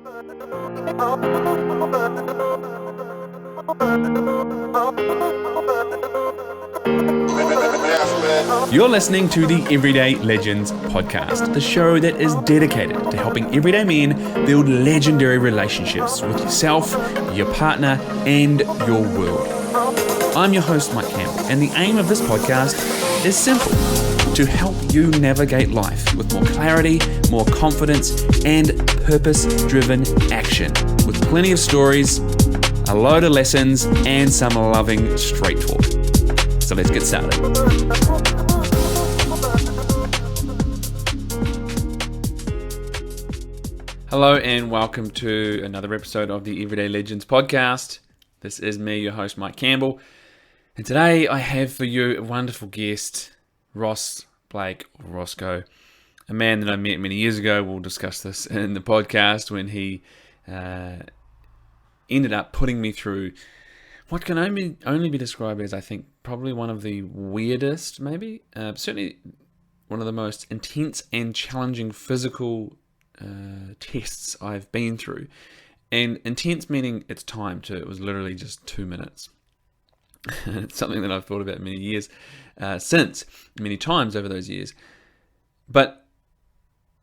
You're listening to the Everyday Legends podcast, the show that is dedicated to helping everyday men build legendary relationships with yourself, your partner, and your world. I'm your host, Mike Campbell, and the aim of this podcast is simple: to help you navigate life with more clarity, more confidence, and purpose-driven action, with plenty of stories, a load of lessons, and some loving straight talk. So let's get started. Hello and welcome to another episode of the Everyday Legends podcast. This is me, your host, Mike Campbell. And today I have for you a wonderful guest, Rosko Blake, or Rosko, a man that I met many years ago. We'll discuss this in the podcast, when he ended up putting me through what can only be described as, I think, probably one of the weirdest, maybe, certainly one of the most intense and challenging physical tests I've been through. And intense meaning it's timed too. It was literally just 2 minutes. It's something that I've thought about many times over those years. But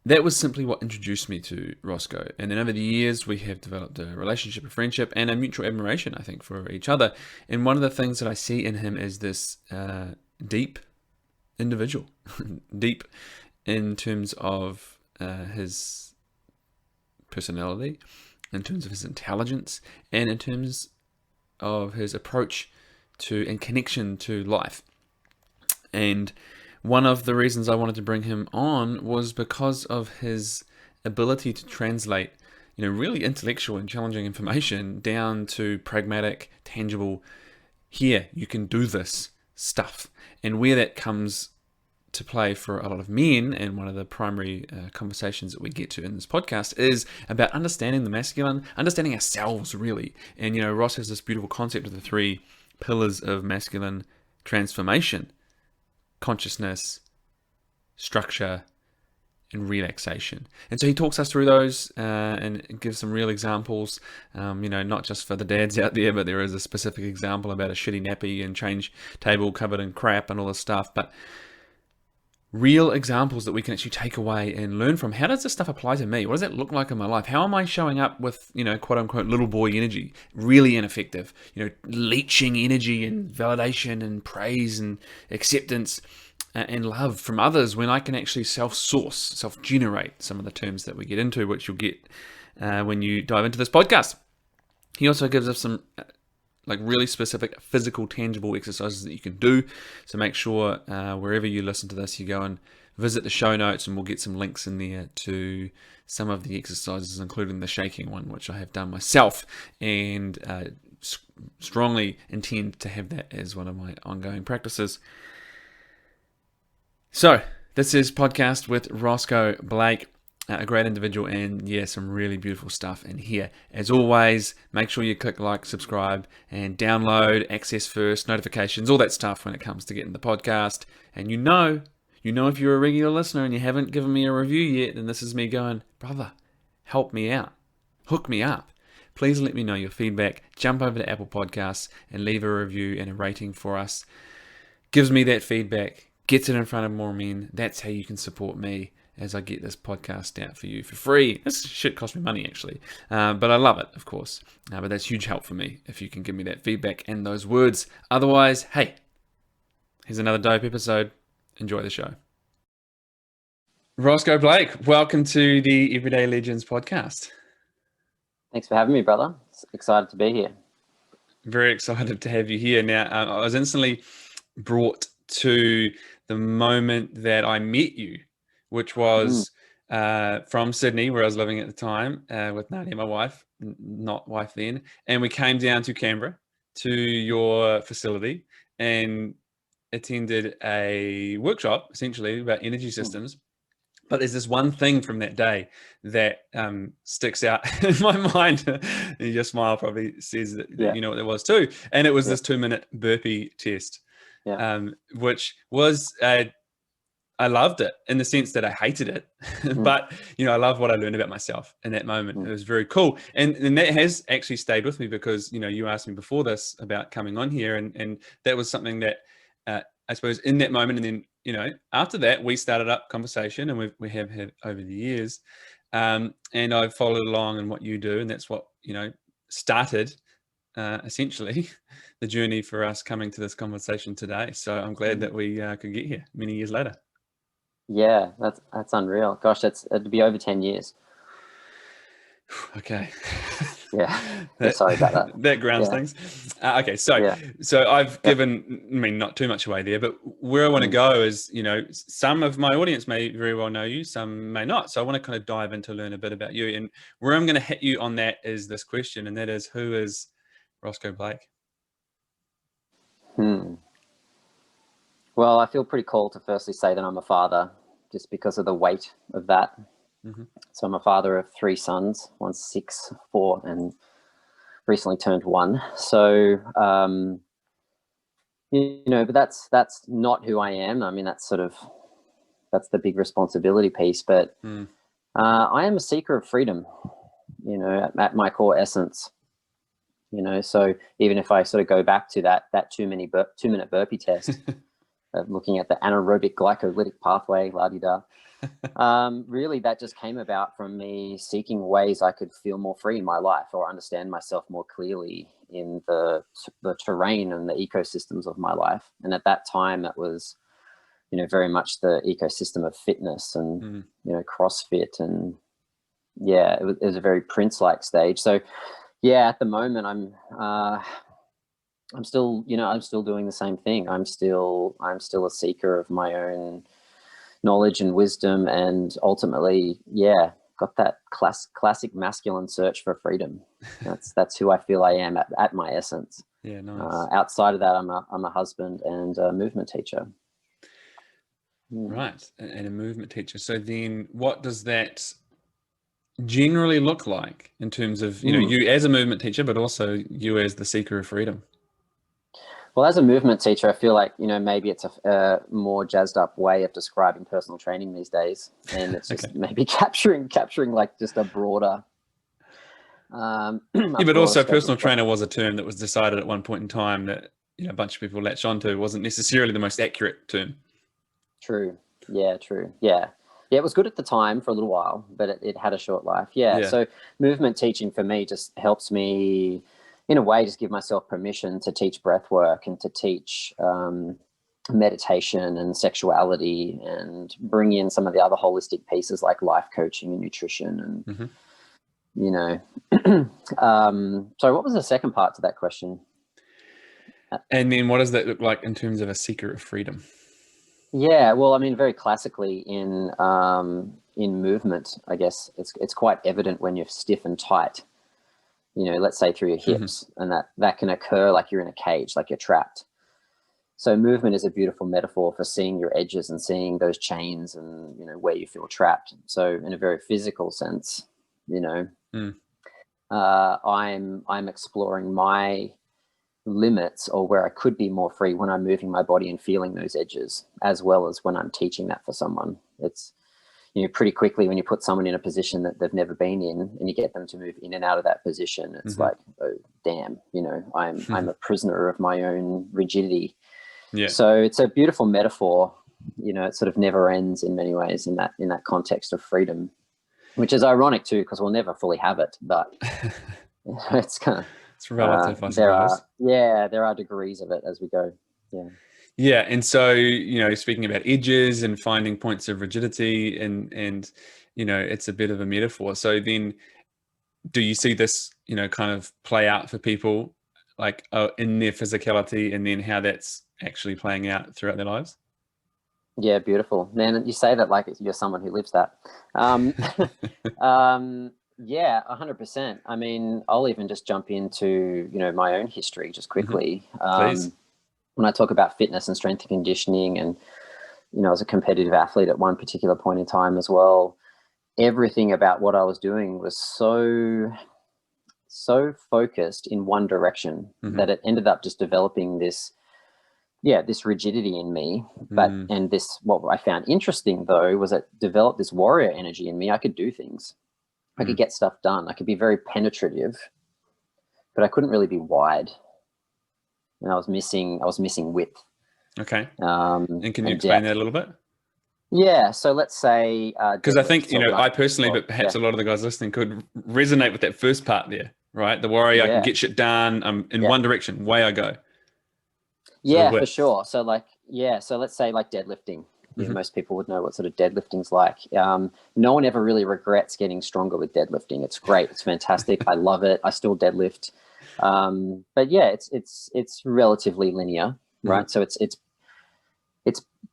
that was simply what introduced me to Rosko. And then over the years, we have developed a relationship, a friendship, and a mutual admiration, I think, for each other. And one of the things that I see in him is this deep individual, deep in terms of his personality, in terms of his intelligence, and in terms of his approach to and connection to life. And one of the reasons I wanted to bring him on was because of his ability to translate, really intellectual and challenging information down to pragmatic, tangible, here, you can do this stuff. And where that comes to play for a lot of men, and one of the primary conversations that we get to in this podcast is about understanding the masculine, understanding ourselves, really. And, Ross has this beautiful concept of the 3 pillars of masculine transformation: consciousness, structure, and relaxation. And so he talks us through those and gives some real examples, not just for the dads out there, but there is a specific example about a shitty nappy and change table covered in crap and all this stuff. But real examples that we can actually take away and learn from. How does this stuff apply to me? What does that look like in my life? How am I showing up with, quote unquote, little boy energy? Really ineffective, leeching energy and validation and praise and acceptance and love from others, when I can actually self-source, self-generate, some of the terms that we get into, which you'll get when you dive into this podcast. He also gives us some really specific physical, tangible exercises that you can do. So make sure wherever you listen to this, you go and visit the show notes, and we'll get some links in there to some of the exercises, including the shaking one, which I have done myself, and strongly intend to have that as one of my ongoing practices. So this is podcast with Rosko Blake, a great individual, and some really beautiful stuff in here. As always, make sure you click like, subscribe, and download, access first, notifications, all that stuff when it comes to getting the podcast. And if you're a regular listener and you haven't given me a review yet, then this is me going, brother, help me out, hook me up. Please let me know your feedback. Jump over to Apple Podcasts and leave a review and a rating for us. Gives me that feedback, gets it in front of more men. That's how you can support me as I get this podcast out for you for free. This shit cost me money, actually. But I love it, of course. But that's huge help for me if you can give me that feedback and those words. Otherwise, hey, here's another dope episode. Enjoy the show. Rosko Blake, welcome to the Everyday Legends podcast. Thanks for having me, brother. Excited to be here. Very excited to have you here. Now, I was instantly brought to the moment that I met you, which was from Sydney, where I was living at the time with Nadia, my wife, not wife then. And we came down to Canberra to your facility and attended a workshop, essentially, about energy systems. But there's this one thing from that day that sticks out in my mind. Your smile probably says that you know what it was too. And it was this 2-minute burpee test, which was, I I loved it in the sense that I hated it, Mm, but I love what I learned about myself in that moment. It was very cool, and that has actually stayed with me because you asked me before this about coming on here, and that was something that I suppose in that moment, and then after that we started up conversation, and we have had over the years, and I've followed along in what you do, and that's what started essentially the journey for us coming to this conversation today. So I'm glad mm. that we could get here many years later. Yeah, that's unreal. Gosh, it'd be over 10 years. Okay. Yeah. Yeah, that sorry about that. that grounds Yeah. things. Okay, so Yeah. I've Yep. given, I mean, not too much away there, but where I want to Mm, go is, some of my audience may very well know you, some may not. So I want to kind of dive in to learn a bit about you. And where I'm going to hit you on that is this question, and that is, who is Rosko Blake? hmm. Well, I feel pretty called to firstly say that I'm a father just because of the weight of that. Mm-hmm. So I'm a father of 3 sons, one's 6, 4, and recently turned 1. So, but that's not who I am. I mean, that's the big responsibility piece. But Mm. I am a seeker of freedom, at my core essence. So even if I sort of go back to that 2-minute burpee test, looking at the anaerobic glycolytic pathway, la-di-da. Really, that just came about from me seeking ways I could feel more free in my life or understand myself more clearly in the terrain and the ecosystems of my life. And at that time, that was, very much the ecosystem of fitness and, Mm. CrossFit. And yeah, it was a very Prince-like stage. So yeah, at the moment, I'm still doing the same thing. I'm still a seeker of my own knowledge and wisdom, and ultimately, yeah, got that classic masculine search for freedom. That's who I feel I am at my essence. Yeah, nice. Outside of that, I'm a husband and a movement teacher. Right, and a movement teacher. So then, what does that generally look like in terms of Mm. you as a movement teacher, but also you as the seeker of freedom? Well, as a movement teacher, I feel like maybe it's a more jazzed up way of describing personal training these days, and it's Okay. just maybe capturing like just a broader Yeah, but also scope of personal trainer was a term that was decided at one point in time that a bunch of people latched onto. It wasn't necessarily the most accurate term. True. Yeah, true. Yeah. Yeah, it was good at the time for a little while, but it had a short life. Yeah. Yeah. So movement teaching for me just helps me, in a way, just give myself permission to teach breath work and to teach meditation and sexuality and bring in some of the other holistic pieces like life coaching and nutrition and, Mm-hmm. So what was the second part to that question? And then what does that look like in terms of a seeker of freedom? Yeah, well, I mean, very classically in movement, I guess it's quite evident when you're stiff and tight. Let's say through your Mm-hmm. hips, and that can occur like you're in a cage, like you're trapped. So movement is a beautiful metaphor for seeing your edges and seeing those chains and where you feel trapped. So in a very physical sense, Mm. I'm exploring my limits or where I could be more free when I'm moving my body and feeling those edges, as well as when I'm teaching that for someone. It's pretty quickly when you put someone in a position that they've never been in and you get them to move in and out of that position, it's Mm-hmm. like, oh damn, I'm a prisoner of my own rigidity. Yeah. So it's a beautiful metaphor. It sort of never ends in many ways in that context of freedom, which is ironic too, because we'll never fully have it, but it's kind of It's relative, I suppose. there are degrees of it as we go. Yeah. Yeah, and so speaking about edges and finding points of rigidity, and it's a bit of a metaphor. So then, do you see this kind of play out for people, like in their physicality, and then how that's actually playing out throughout their lives? Yeah, beautiful, man. You say that like you're someone who lives that. Um, yeah, 100%. I mean, I'll even just jump into my own history just Mm-hmm. quickly. Please. When I talk about fitness and strength and conditioning, and I was a competitive athlete at one particular point in time as well. Everything about what I was doing was so focused in one direction Mm-hmm. that it ended up just developing this this rigidity in me. But and this, what I found interesting though was it developed this warrior energy in me. I could do things, I could get stuff done, I could be very penetrative, but I couldn't really be wide, and I was missing width. Okay. And can you explain that a little bit? Yeah, so let's say because I think, you know, I personally, but perhaps a lot of the guys listening could resonate with that first part there, right? The warrior, I can get shit done. I'm in one direction, way I go. Yeah, for sure. So like, so let's say like deadlifting. You know, most people would know what sort of deadlifting's like. No one ever really regrets getting stronger with deadlifting. It's great. It's fantastic. I love it. I still deadlift. But yeah, it's relatively linear, right? So it's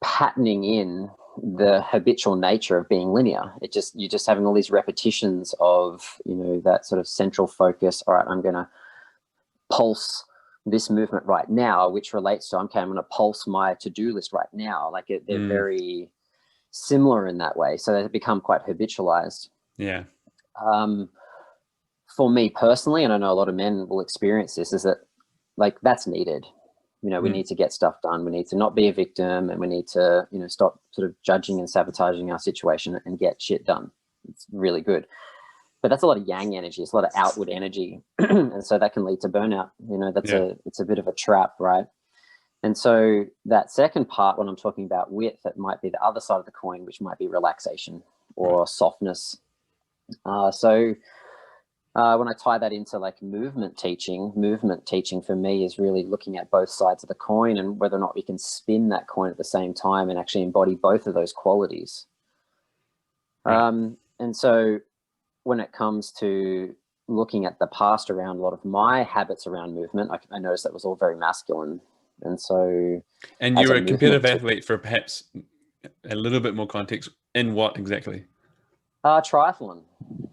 patterning in the habitual nature of being linear. You're just having all these repetitions of, you know, that sort of central focus. All right, I'm going to pulse this movement right now, which relates to, okay, I'm going to pulse my to-do list right now. Like they're very similar in that way. So they become quite habitualized. Yeah. For me personally, and I know a lot of men will experience this, is that like that's needed. You know, we need to get stuff done. We need to not be a victim, and we need to, you know, stop sort of judging and sabotaging our situation and get shit done. It's really good. But that's a lot of yang energy. It's a lot of outward energy. And so that can lead to burnout. You know, it's a bit of a trap, right? And so that second part, when I'm talking about width, it might be the other side of the coin, which might be relaxation or softness. When I tie that into like movement teaching for me is really looking at both sides of the coin and whether or not we can spin that coin at the same time and actually embody both of those qualities. And so when it comes to looking at the past around a lot of my habits around movement, I noticed that was all very masculine. And so... And you're a competitive athlete, for perhaps a little bit more context, in what exactly? Triathlon.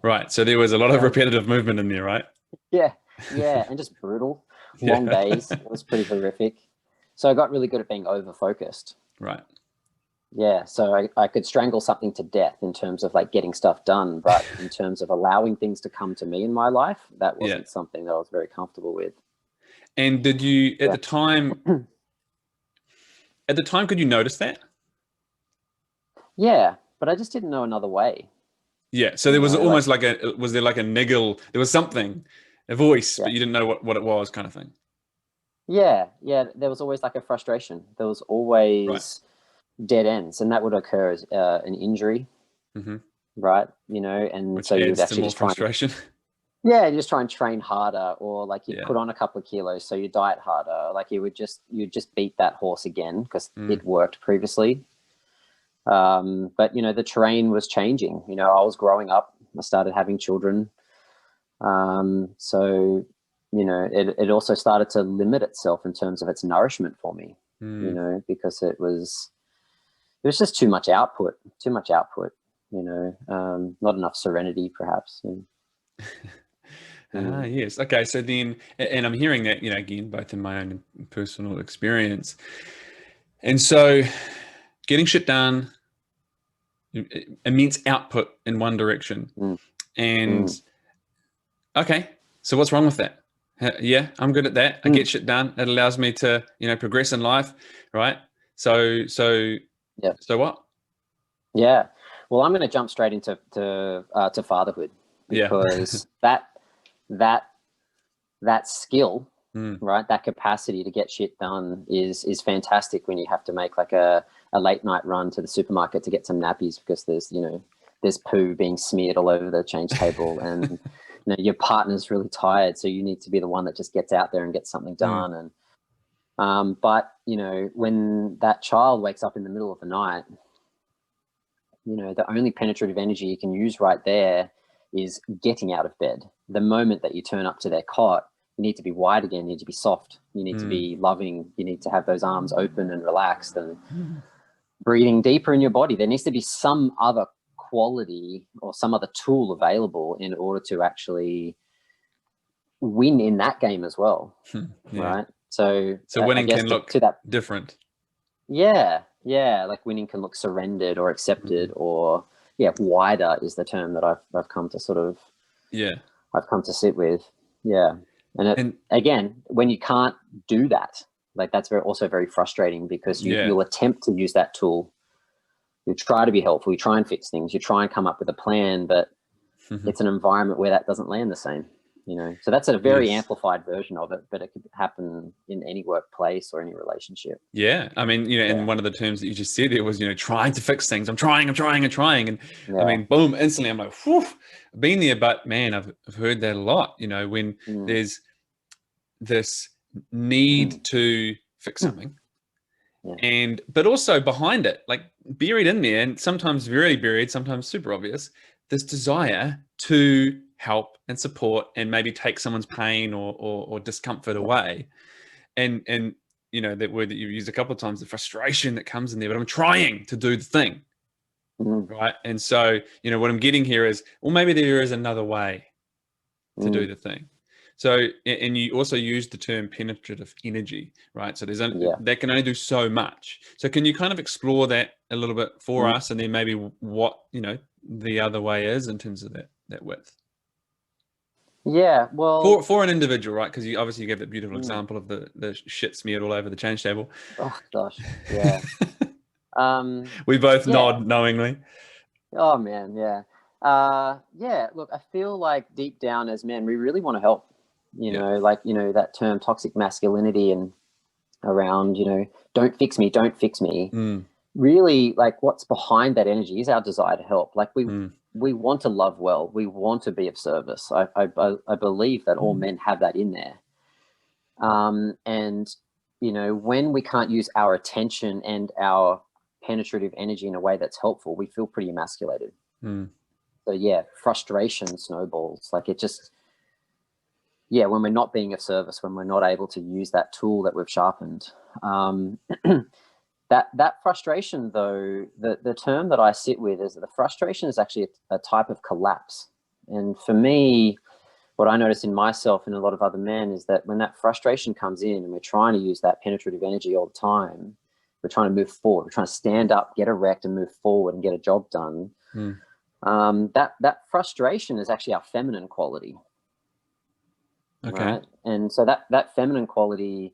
Right. So there was a lot of repetitive movement in there, right? Yeah. And just brutal. Long days. It was pretty horrific. So I got really good at being over-focused. Right. Yeah. So I could strangle something to death in terms of like getting stuff done. But in terms of allowing things to come to me in my life, that wasn't something that I was very comfortable with. And did you, at the time, could you notice that? Yeah. But I just didn't know another way. Yeah, so there was almost like was there like a niggle? There was something, a voice, but you didn't know what it was, kind of thing. Yeah, there was always like a frustration. There was always dead ends, and that would occur as an injury, right? You know, and which so you would adds to actually more just frustration. You just try and train harder, or like you put on a couple of kilos, so you diet harder. Like you'd just beat that horse again because it worked previously. But you know, the terrain was changing. You know, I was growing up. I started having children. So, you know, it also started to limit itself in terms of its nourishment for me. You know, because it was just too much output. You know, not enough serenity, perhaps. Yes. Okay. So then, and I'm hearing that, you know, again, both in my own personal experience, and so getting shit done, immense output in one direction. And okay, so what's wrong with that? Yeah, I'm good at that. I get shit done. It allows me to, you know, progress in life, right? So what? Yeah. Well, I'm going to jump straight into fatherhood, because that skill, right? That capacity to get shit done is fantastic when you have to make like a late night run to the supermarket to get some nappies because there's poo being smeared all over the change table and you know, your partner's really tired, so you need to be the one that just gets out there and gets something done. And but you know, when that child wakes up in the middle of the night, you know, the only penetrative energy you can use right there is getting out of bed. The moment that you turn up to their cot, you need to be wide again, you need to be soft, you need to be loving, you need to have those arms open and relaxed and breathing deeper in your body. There needs to be some other quality or some other tool available in order to actually win in that game as well. Right? So winning can look different. Yeah. Like winning can look surrendered or accepted or wider is the term that I've come to sort of I've come to sit with. Yeah. And again, when you can't do that, Like that's also very frustrating, because Yeah. you'll attempt to use that tool. You try to be helpful. You try and fix things. You try and come up with a plan, but it's an environment where that doesn't land the same. So that's a very Yes. amplified version of it, but it could happen in any workplace or any relationship. Yeah. I mean, and one of the terms that you just said there was, trying to fix things. I'm trying. And I Yeah. mean, boom, instantly I'm like, whew, I've been there, but man, I've heard that a lot, when there's this need to fix something. Yeah. But also behind it, like buried in there, and sometimes very buried, sometimes super obvious, this desire to help and support and maybe take someone's pain or discomfort away. And that word that you've used a couple of times, the frustration that comes in there, but I'm trying to do the thing. Right. And so, what I'm getting here is, well, maybe there is another way to do the thing. So, and you also use the term penetrative energy, right? So that can only do so much. So can you kind of explore that a little bit for us, and then maybe what, the other way is in terms of that width? Yeah, well, For an individual, right? Because you obviously gave that beautiful example of the shit smeared all over the change table. Oh gosh, yeah. We both nod knowingly. Oh man, yeah. Yeah, look, I feel like deep down as men, we really want to help. That term toxic masculinity and around, don't fix me, don't fix me. Really, like what's behind that energy is our desire to help. Like we want to love well, we want to be of service. I believe that all men have that in there. And when we can't use our attention and our penetrative energy in a way that's helpful, we feel pretty emasculated. So yeah, frustration snowballs. Like it just, when we're not being of service, when we're not able to use that tool that we've sharpened, that frustration, though, the term that I sit with is that the frustration is actually a type of collapse. And for me, what I notice in myself and a lot of other men is that when that frustration comes in and we're trying to use that penetrative energy all the time, we're trying to move forward, we're trying to stand up, get erect and move forward and get a job done. That frustration is actually our feminine quality. Okay. Right? And so that feminine quality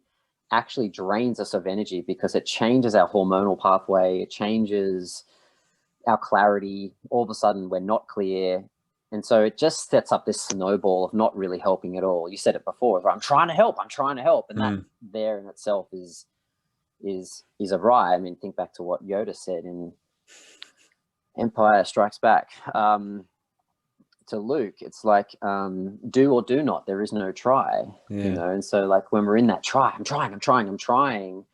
actually drains us of energy because it changes our hormonal pathway, it changes our clarity. All of a sudden we're not clear. And so it just sets up this snowball of not really helping at all. You said it before, I'm trying to help. And that there in itself is awry. I mean, think back to what Yoda said in Empire Strikes Back to Luke. It's like, do or do not, there is no try, And so like when we're in that try, I'm trying,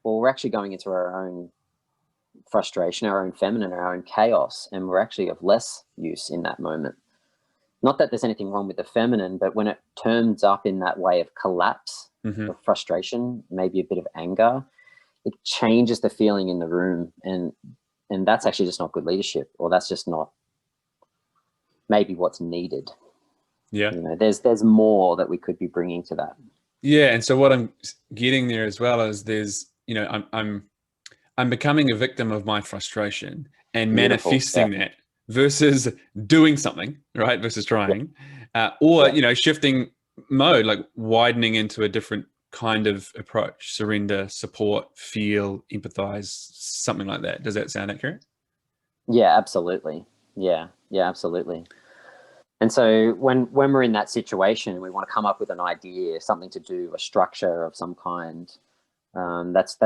well, we're actually going into our own frustration, our own feminine, our own chaos, and we're actually of less use in that moment. Not that there's anything wrong with the feminine, but when it turns up in that way of collapse, of frustration, maybe a bit of anger, it changes the feeling in the room, and that's actually just not good leadership, or that's just not maybe what's needed. Yeah. There's more that we could be bringing to that. Yeah, and so what I'm getting there as well is there's, I'm becoming a victim of my frustration and manifesting that versus doing something, right? Versus trying, or shifting mode, like widening into a different kind of approach: surrender, support, feel, empathize, something like that. Does that sound accurate? Yeah, absolutely. Yeah, absolutely. And so when we're in that situation, we want to come up with an idea, something to do, a structure of some kind. That's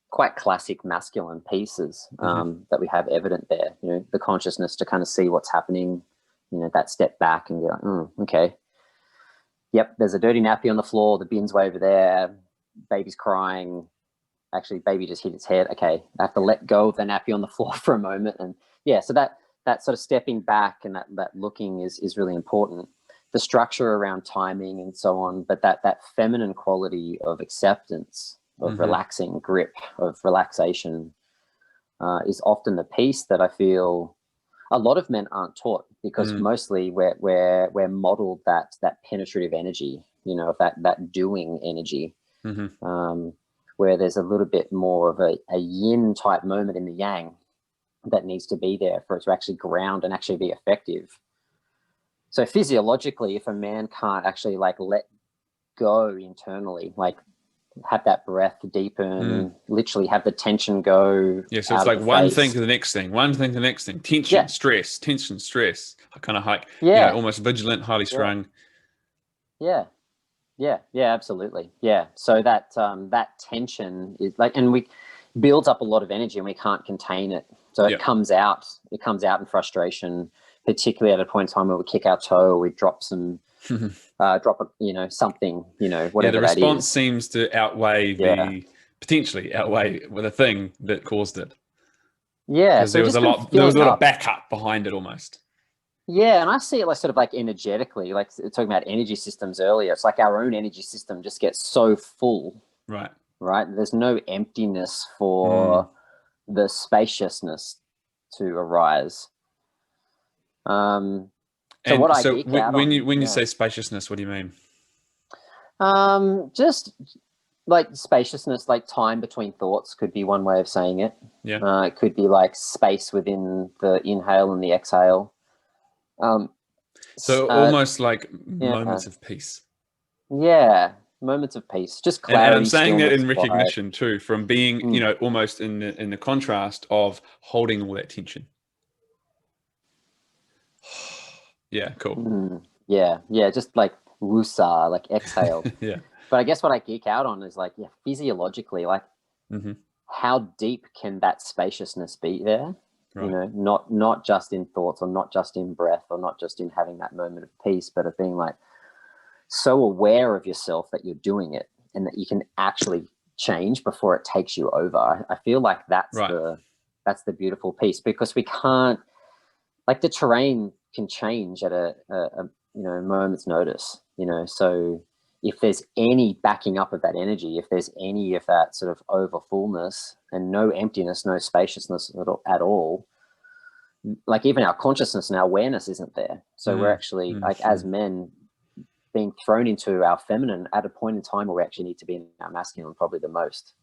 quite classic masculine pieces that we have evident there. The consciousness to kind of see what's happening. That step back and be like, okay, yep, there's a dirty nappy on the floor. The bin's way over there. Baby's crying. Actually, baby just hit its head. Okay, I have to let go of the nappy on the floor for a moment. And so that sort of stepping back and that looking is really important. The structure around timing and so on, but that feminine quality of acceptance, of relaxing grip, of relaxation is often the piece that I feel a lot of men aren't taught, because mostly we're modeled that penetrative energy, of that doing energy, where there's a little bit more of a yin type moment in the yang that needs to be there for it to actually ground and actually be effective. So physiologically, if a man can't actually like let go internally, like have that breath deepen, literally have the tension go Yeah, so it's out of like the one face. thing to the next thing, one thing to the next thing. Tension, Yeah. stress, tension, stress. Kind of like, Yeah. almost vigilant, highly Yeah. strung. Yeah. Yeah. Yeah. Absolutely. Yeah. So that that tension is like, and we builds up a lot of energy, and we can't contain it. So Yeah. it comes out. It comes out in frustration, particularly at a point in time where we kick our toe, or we drop some, drop a, something, whatever the that response is. seems to Yeah. potentially outweigh with the thing that caused it. Yeah. Because So just kind of there was filling a lot of up. backup behind it almost. Yeah, and I see it like sort of like energetically, like talking about energy systems earlier. It's like our own energy system just gets so full, Right. right? There's no emptiness Mm. for the spaciousness to arise. So And what I so geek out when on, you yeah, say spaciousness, what do you mean? just like spaciousness, like time between thoughts could be one way of saying it. Yeah. It could be like space within the inhale and the exhale. Um, So uh, almost like yeah, moments of peace. yeah, moments of peace, just And I'm clarity, saying that stillness, in quiet. recognition too, from being, Mm. almost in the contrast of holding all that tension. Yeah, cool. Yeah, yeah, just like woosah, like exhale. Yeah. But I guess what I geek out on is like, yeah, physiologically, like Hmm. how deep can that spaciousness be there? Right. Not just in thoughts, or not just in breath, or not just in having that moment of peace, but of being like so aware of yourself that you're doing it, and that you can actually change before it takes you over. I feel like Right. that's the beautiful piece, because we can't, like, the terrain can change at a moment's notice. So if there's any backing up of that energy, if there's any of that sort of over fullness and no emptiness, no spaciousness at all, like even our consciousness and our awareness isn't there. So we're actually, like, as men, being thrown into our feminine at a point in time where we actually need to be in our masculine probably the most,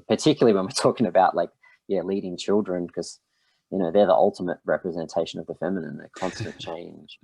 particularly when we're talking about, like, leading children, because they're the ultimate representation of the feminine, the constant change.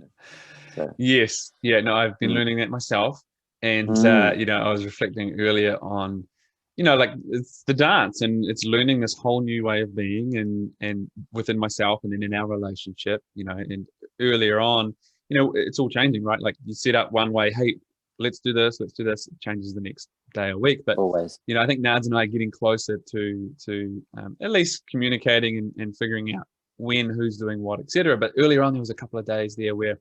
So Yes. Yeah. No, I've been learning that myself. And, mm, I was reflecting earlier on, like it's the dance, and it's learning this whole new way of being, and within myself, and then in our relationship, and earlier on, it's all changing, right? Like you set up one way, hey, let's do this, it changes the next day or week. But, always. I think Nads and I are getting closer to at least communicating and figuring out when, who's doing what, etc. But earlier on, there was a couple of days there where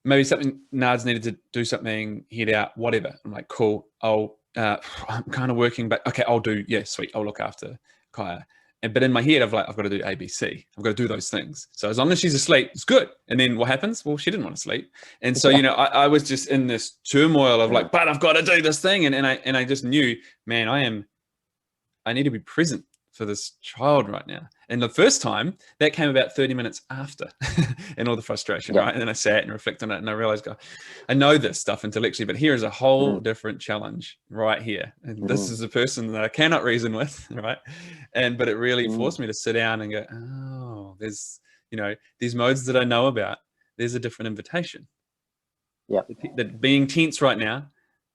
maybe something Nards needed to do something, head out, whatever. I'm like, cool. I'm kind of working, but okay, I'll do. Yeah, sweet. I'll look after Kaya. But in my head, I've got to do ABC. I've got to do those things. So as long as she's asleep, it's good. And then what happens? Well, she didn't want to sleep, and so Yeah. I was just in this turmoil of Yeah. like, but I've got to do this thing, and I just knew, man, I need to be present for this child right now. And the first time that came about 30 minutes after and all the frustration, Yeah. right? And then I sat and reflected on it, and I realized, God, I know this stuff intellectually, but here is a whole different challenge right here. And this is a person that I cannot reason with, right? But it really forced me to sit down and go, oh, there's, these modes that I know about, there's a different invitation. Yeah. That being tense right now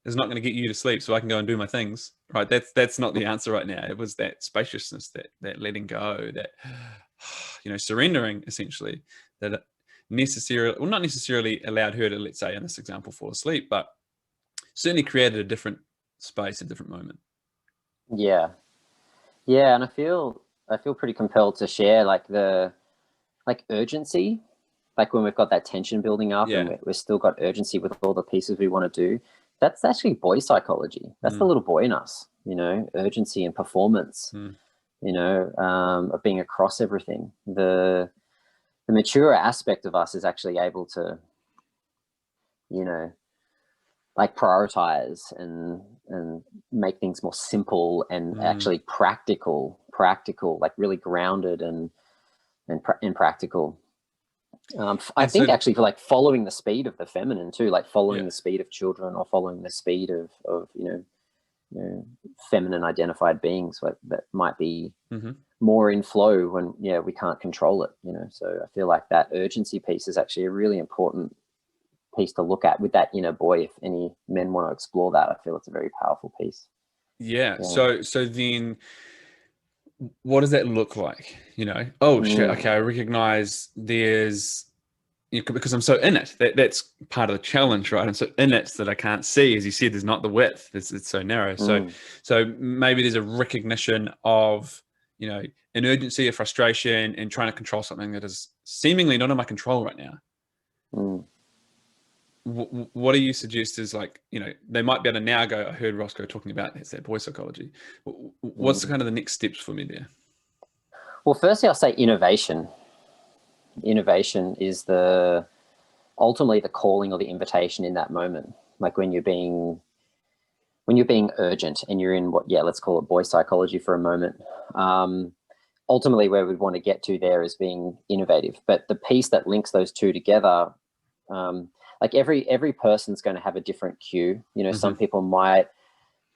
is not going to get you to sleep so I can go and do my things, right? That's not the answer right now. It was that spaciousness, that letting go, that surrendering, essentially, that not necessarily allowed her to, let's say in this example, fall asleep, but certainly created a different space, a different moment. Yeah. Yeah. And I feel pretty compelled to share, like, the urgency, like when we've got that tension building up, and Yeah. we're still got urgency with all the pieces we want to do. That's actually boy psychology. That's the little boy in us, urgency and performance, of being across everything. The mature aspect of us is actually able to, like, prioritize and make things more simple and actually practical, like really grounded and practical. I And so, think actually, for like following the speed of the feminine too, like following yeah. the speed of children, or following the speed of feminine identified beings, that might be more in flow when we can't control it. So I feel like that urgency piece is actually a really important piece to look at with that inner boy. If any men want to explore that, I feel it's a very powerful piece. Yeah. Yeah. So then what does that look like? Oh shit, Mm, okay, I recognize there's, because I'm so in it. That's part of the challenge, right? I'm so in it that I can't see. As you said, there's not the width. It's so narrow. So mm, maybe there's a recognition of, an urgency, a frustration, and trying to control something that is seemingly not in my control right now. mm, What do you suggest is, like, they might be able to now go, I heard Rosko talking about it's that boy psychology. What's the mm. kind of the next steps for me there? Well, firstly, I'll say innovation. Innovation is ultimately the calling or the invitation in that moment. Like when you're being urgent and you're in let's call it boy psychology for a moment. Ultimately, where we'd want to get to there is being innovative. But the piece that links those two together, like every person's going to have a different cue. Some Hmm. people might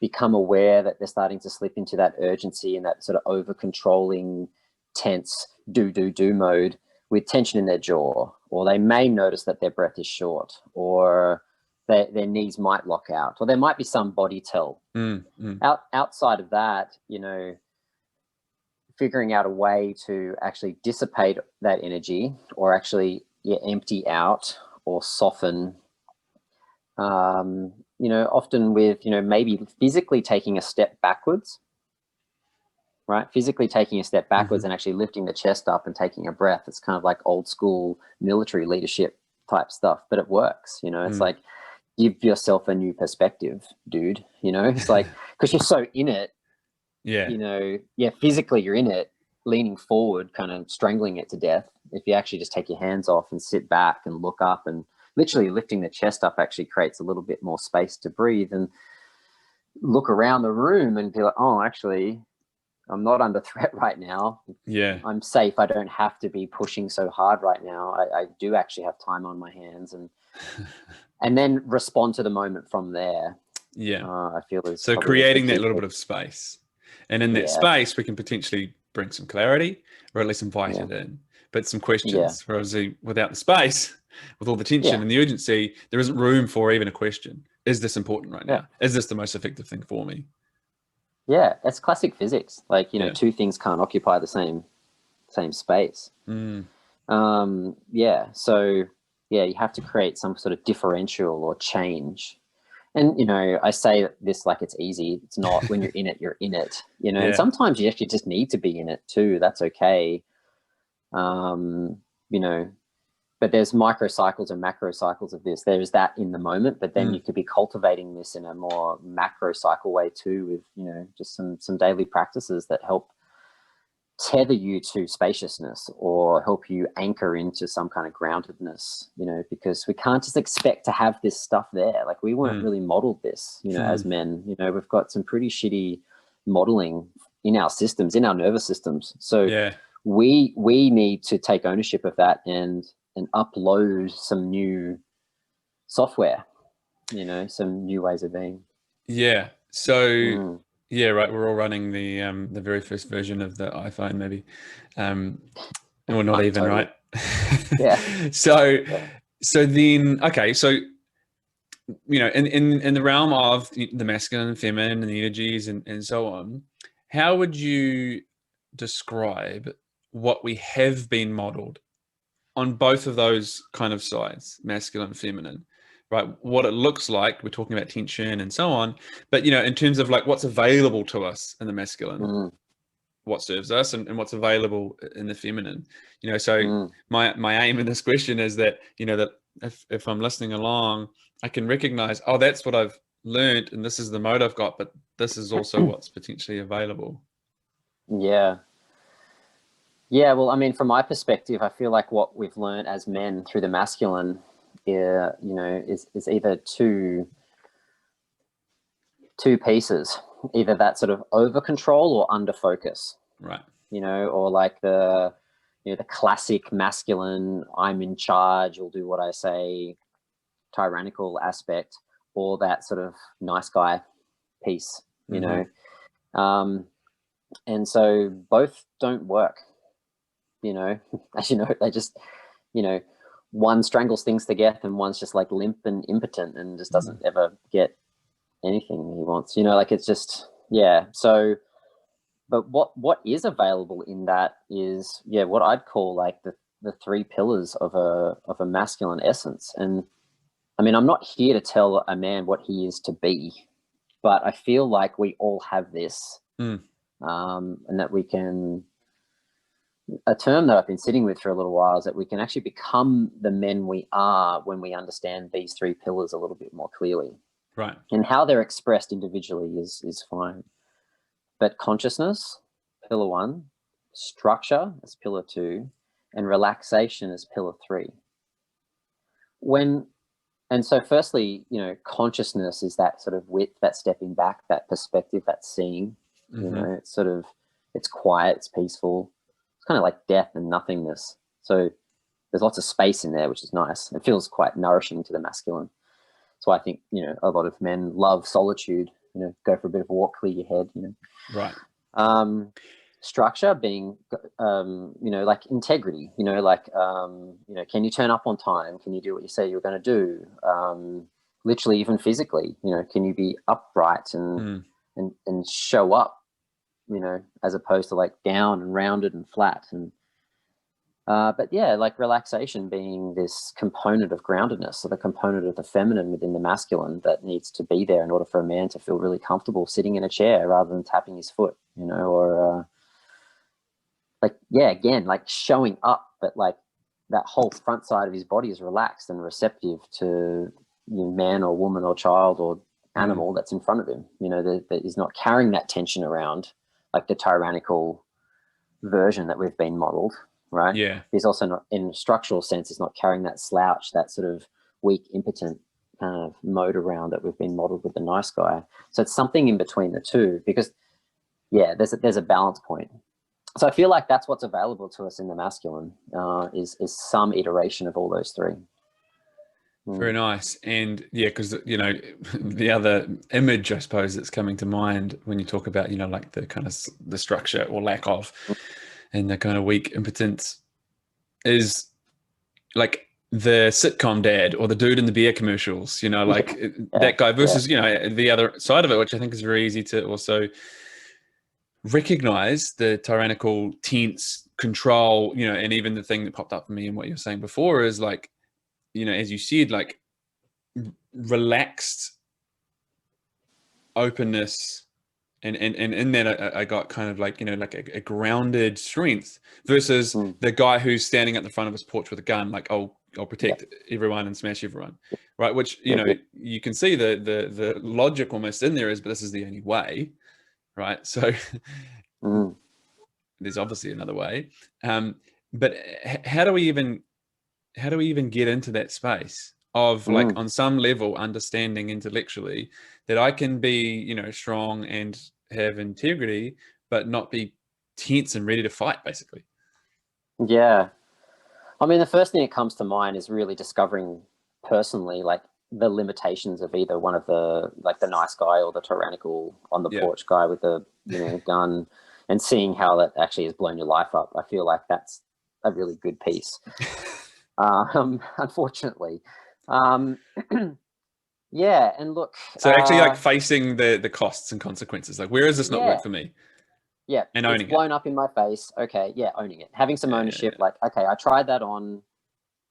become aware that they're starting to slip into that urgency and that sort of over controlling, tense, do mode with tension in their jaw, or they may notice that their breath is short, or their knees might lock out, or there might be some body tell. Mm. Outside of that, figuring out a way to actually dissipate that energy, or actually empty out or soften, often with, maybe physically taking a step backwards, right? Physically taking a step backwards Hmm. and actually lifting the chest up and taking a breath. It's kind of like old school military leadership type stuff, but it works. It's Mm. like, give yourself a new perspective, dude. It's like, because you're so in it, Yeah. physically you're in it, leaning forward, kind of strangling it to death. If you actually just take your hands off and sit back and look up, and literally lifting the chest up actually creates a little bit more space to breathe and look around the room and be like, oh, actually, I'm not under threat right now. Yeah. I'm safe. I don't have to be pushing so hard right now. I do actually have time on my hands, and then respond to the moment from there. Yeah. I feel is So probably the creating that key little thing. bit of space. And in that Yeah, space, we can potentially bring some clarity, or at least invite yeah, it in. But some yeah, questions. Whereas without the space, with all the tension yeah, and the urgency, there isn't room for even a question. Is this important right yeah. now? Is this the most effective thing for me? Yeah, it's classic physics. Like, Yeah. two things can't occupy the same space. Mm. Yeah. So yeah, you have to create some sort of differential or change. And I say this like it's easy. It's not. When you're in it, you're in it. And Yeah. sometimes you actually just need to be in it too. That's okay. Um, you know, but there's microcycles and macro cycles of this. There's that in the moment, but then Mm. you could be cultivating this in a more macro cycle way too, with just some daily practices that help tether you to spaciousness or help you anchor into some kind of groundedness, because we can't just expect to have this stuff there. Like, we weren't Mm. really modeled this, as Mm. men. We've got some pretty shitty modeling in our systems, in our nervous systems. So Yeah. we need to take ownership of that and upload some new software, some new ways of being. Yeah. So Mm, yeah, right. We're all running the very first version of the iPhone, maybe. Um, or not even, totally. right? Yeah. so Yeah. so then, okay, so in the realm of the masculine and feminine and the energies and so on, how would you describe what we have been modeled on both of those kind of sides, masculine and feminine, right? What it looks like, we're talking about tension and so on, but in terms of like what's available to us in the masculine, Mm, what serves us, and what's available in the feminine. So mm. my aim in this question is that that if I'm listening along, I can recognize, oh, that's what I've learned and this is the mode I've got, but this is also what's potentially available. Yeah. Yeah, well, I mean, from my perspective, I feel like what we've learned as men through the masculine, is either two pieces, either that sort of over control or under focus, Right. or like the classic masculine, I'm in charge, you'll do what I say, tyrannical aspect, or that sort of nice guy piece, Mm-hmm. Um, and so both don't work, as they just, you know, one strangles things to death and one's just like limp and impotent and just doesn't ever get anything he wants, like it's just, Yeah. So, but what is available in that is, yeah, what I'd call like the three pillars of a masculine essence. And I mean, I'm not here to tell a man what he is to be, but I feel like we all have this, Mm. and that we can. A term that I've been sitting with for a little while is that we can actually become the men we are when we understand these three pillars a little bit more clearly. Right. And how they're expressed individually is fine. But consciousness, pillar one, structure is pillar two, and relaxation is pillar three. And so firstly, consciousness is that sort of width, that stepping back, that perspective, that seeing. Mm-hmm. It's sort of, it's quiet, it's peaceful. It's kind of like death and nothingness. So there's lots of space in there, which is nice. It feels quite nourishing to the masculine. So I think, a lot of men love solitude, go for a bit of a walk, clear your head, Right. Structure being, like integrity, can you turn up on time? Can you do what you say you're going to do? Literally, even physically, can you be upright and show up, as opposed to like down and rounded and flat. And but yeah, like relaxation being this component of groundedness, so the component of the feminine within the masculine that needs to be there in order for a man to feel really comfortable sitting in a chair rather than tapping his foot, or again, like showing up, but like that whole front side of his body is relaxed and receptive to man or woman or child or animal that's in front of him, that is not carrying that tension around, like the tyrannical version that we've been modeled, right? Yeah. He's also not, in a structural sense, is not carrying that slouch, that sort of weak, impotent kind of mode around that we've been modeled with the nice guy. So it's something in between the two, because there's a balance point. So I feel like that's what's available to us in the masculine, is some iteration of all those three. Very nice. And yeah, because the other image I suppose that's coming to mind when you talk about like the kind of the structure or lack of, and the kind of weak impotence, is like the sitcom dad or the dude in the beer commercials, like that guy versus the other side of it, which I think is very easy to also recognize, the tyrannical, tense control, and even the thing that popped up for me and what you were saying before is like, as you said, like relaxed openness, and in that I got kind of like like a grounded strength versus the guy who's standing at the front of his porch with a gun, like I'll protect everyone and smash everyone, right? Which you can see the logic almost in there is, but this is the only way, right? So there's obviously another way, but how do we even get into that space of like on some level understanding intellectually that I can be strong and have integrity but not be tense and ready to fight, basically? Yeah. I mean, the first thing that comes to mind is really discovering personally, like the limitations of either one of the, like the nice guy or the tyrannical on the porch guy with the gun, and seeing how that actually has blown your life up. I feel like that's a really good piece. Unfortunately, yeah. And look, so actually like facing the costs and consequences, like where does this not work for me? Yeah, And it's owning it. blown up in my face. Okay, yeah, owning it, having some ownership. Like, okay, I tried that on,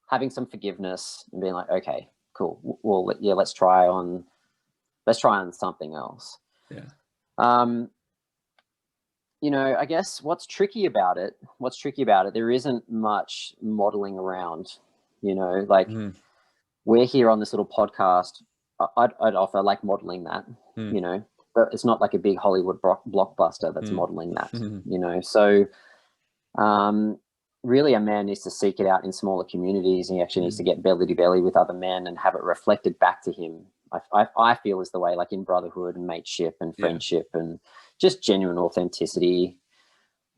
having some forgiveness and being like, okay, cool. Well, let's try on something else. Yeah. I guess what's tricky about it, there isn't much modeling around, like we're here on this little podcast. I'd offer like modeling that, but it's not like a big Hollywood blockbuster that's modeling that, so really a man needs to seek it out in smaller communities, and he actually needs to get belly to belly with other men and have it reflected back to him. I feel is the way, like in brotherhood and mateship and friendship and just genuine authenticity.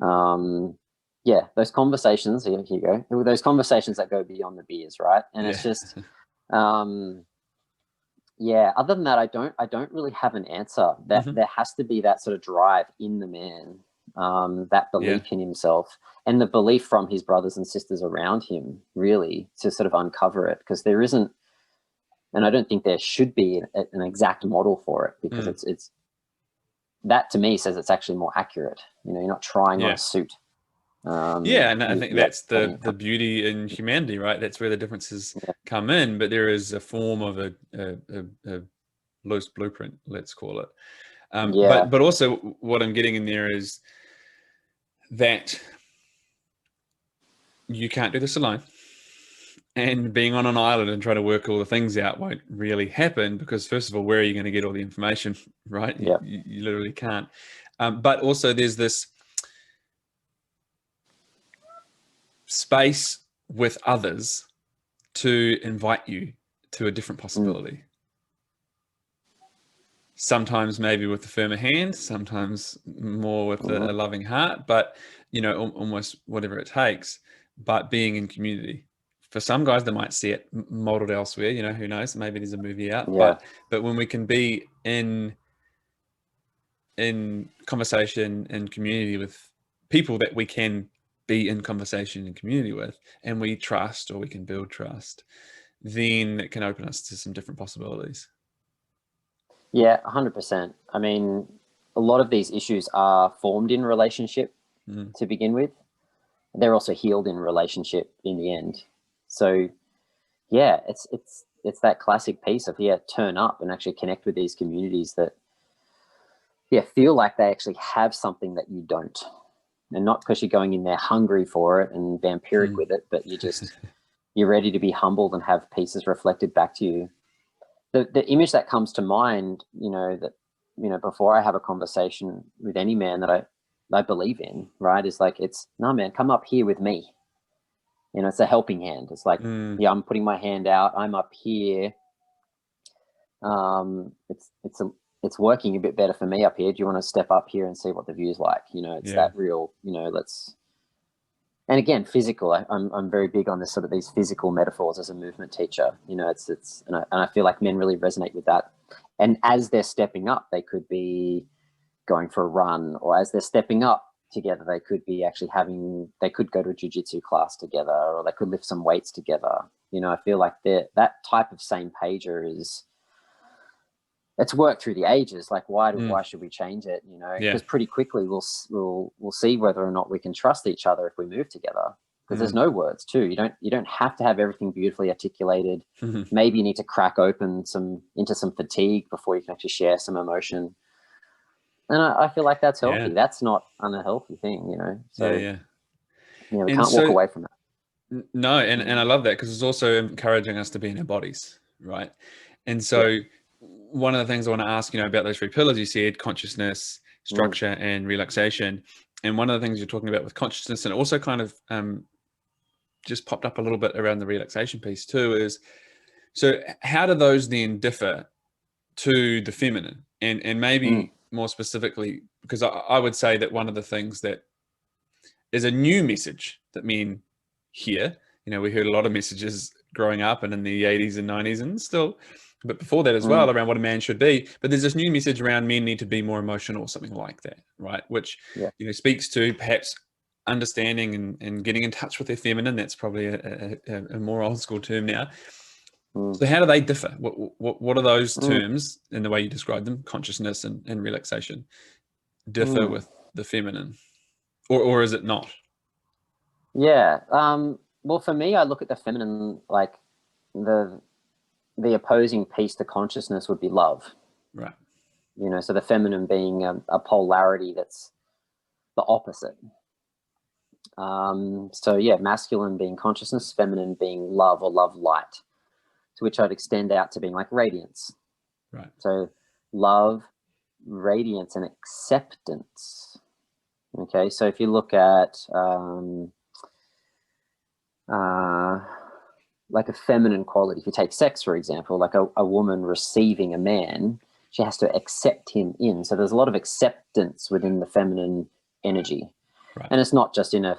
Those conversations, here you go, those conversations that go beyond the beers, right? And it's just other than that, I don't really have an answer. That there has to be that sort of drive in the man, that belief in himself, and the belief from his brothers and sisters around him, really, to sort of uncover it, because there isn't, and I don't think there should be an exact model for it, because that to me says it's actually more accurate. You know, you're not trying on Yeah. a suit. Yeah, and I think You're that's the beauty in humanity, right? That's where the differences yeah, come in, but there is a form of a loose blueprint, let's call it. yeah, But also what I'm getting in there is that you can't do this alone. And being on an island and trying to work all the things out won't really happen because, first of all, where are you going to get all the information, right? yeah, You literally can't. But also, there's this space with others to invite you to a different possibility. Sometimes maybe with a firmer hand, sometimes more with a loving heart, but you know, almost whatever it takes. But being in community. For some guys, they might see it modeled elsewhere. You know, who knows? Maybe there's a movie out. yeah, But when we can be in conversation and community with people that we can be in conversation and community with, and we trust, or we can build trust, then it can open us to some different possibilities. yeah, 100%. I mean, a lot of these issues are formed in relationship to begin with. They're also healed in relationship in the end. So yeah, it's that classic piece of turn up and actually connect with these communities that feel like they actually have something that you don't. And not because you're going in there hungry for it and vampiric with it, but you're ready to be humbled and have pieces reflected back to you. The image that comes to mind, before I have a conversation with any man that I believe in, right, is like, it's, no, man, come up here with me. You know, it's a helping hand. It's like, yeah, I'm putting my hand out. I'm up here. It's working a bit better for me up here. Do you want to step up here and see what the view's like? You know, it's that real, let's. And again, physical. I'm very big on this sort of these physical metaphors as a movement teacher. You know, and I feel like men really resonate with that. And as they're stepping up, they could be going for a run, or as they're stepping up together, they could be actually they could go to a jiu-jitsu class together, or they could lift some weights together. You know, I feel like that type of same pager it's worked through the ages. Like, why should we change it? You know, because pretty quickly we'll see whether or not we can trust each other if we move together. Because there's no words too. You don't have to have everything beautifully articulated. Maybe you need to crack open into some fatigue before you can actually share some emotion. And I feel like that's healthy. Yeah. That's not an unhealthy thing, you know. So we And can't walk away from that. No, and I love that because it's also encouraging us to be in our bodies, right? And so one of the things I want to ask, about those three pillars you said, consciousness, structure, and relaxation. And one of the things you're talking about with consciousness, and also kind of just popped up a little bit around the relaxation piece too, is so how do those then differ to the feminine? And maybe more specifically, because I would say that one of the things that is a new message that men hear, we heard a lot of messages growing up and in the 80s and 90s and still, but before that as well, around what a man should be. But there's this new message around men need to be more emotional or something like that, right? Which, speaks to perhaps understanding and getting in touch with their feminine. That's probably a more old school term now. So how do they differ? What are those terms in the way you describe them, consciousness and relaxation, differ with the feminine? Or is it not? Yeah. Well, for me, I look at the feminine like the opposing piece to consciousness would be love. Right. So the feminine being a polarity that's the opposite. Masculine being consciousness, feminine being love or love light, to which I'd extend out to being like radiance. Right. So love, radiance, and acceptance. Okay, so if you look at like a feminine quality, if you take sex, for example, like a woman receiving a man, she has to accept him in. So there's a lot of acceptance within the feminine energy. Right. And it's not just in a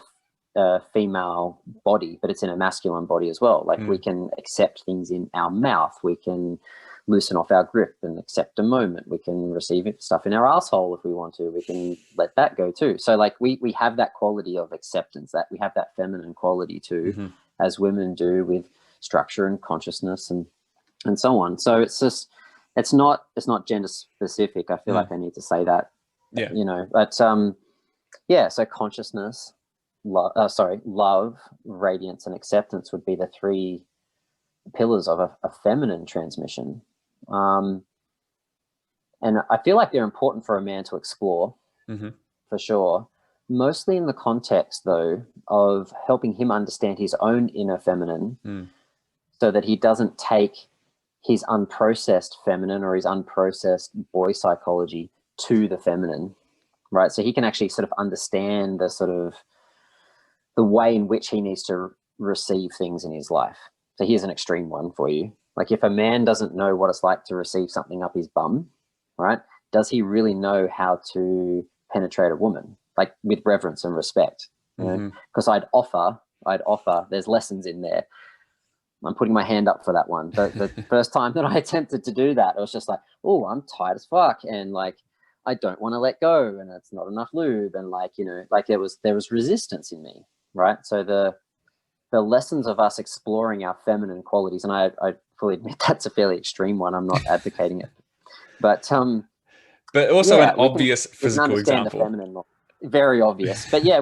female body, but it's in a masculine body as well. Like we can accept things in our mouth. We can loosen off our grip and accept a moment. We can receive stuff in our asshole if we want to. We can let that go too. So like we have that quality of acceptance, that we have that feminine quality too, as women do with structure and consciousness and so on. So it's just, it's not gender specific. I feel like I need to say that Yeah. you know, but yeah, so consciousness, love, radiance, and acceptance would be the three pillars of a feminine transmission. And I feel like they're important for a man to explore, for sure. Mostly in the context, though, of helping him understand his own inner feminine, so that he doesn't take his unprocessed feminine or his unprocessed boy psychology to the feminine, right? So he can actually sort of understand the sort of the way in which he needs to receive things in his life. So here's an extreme one for you. Like, if a man doesn't know what it's like to receive something up his bum, right? Does he really know how to penetrate a woman, like with reverence and respect? You know, because I'd offer, there's lessons in there. I'm putting my hand up for that one. The first time that I attempted to do that, it was just like, oh, I'm tight as fuck, and like, I don't want to let go, and it's not enough lube, and like, you know, like there was resistance in me, right? So the lessons of us exploring our feminine qualities, and I fully admit that's a fairly extreme one. I'm not advocating it, but also yeah, an obvious we can physical understand the example. feminine more. Very obvious, but yeah,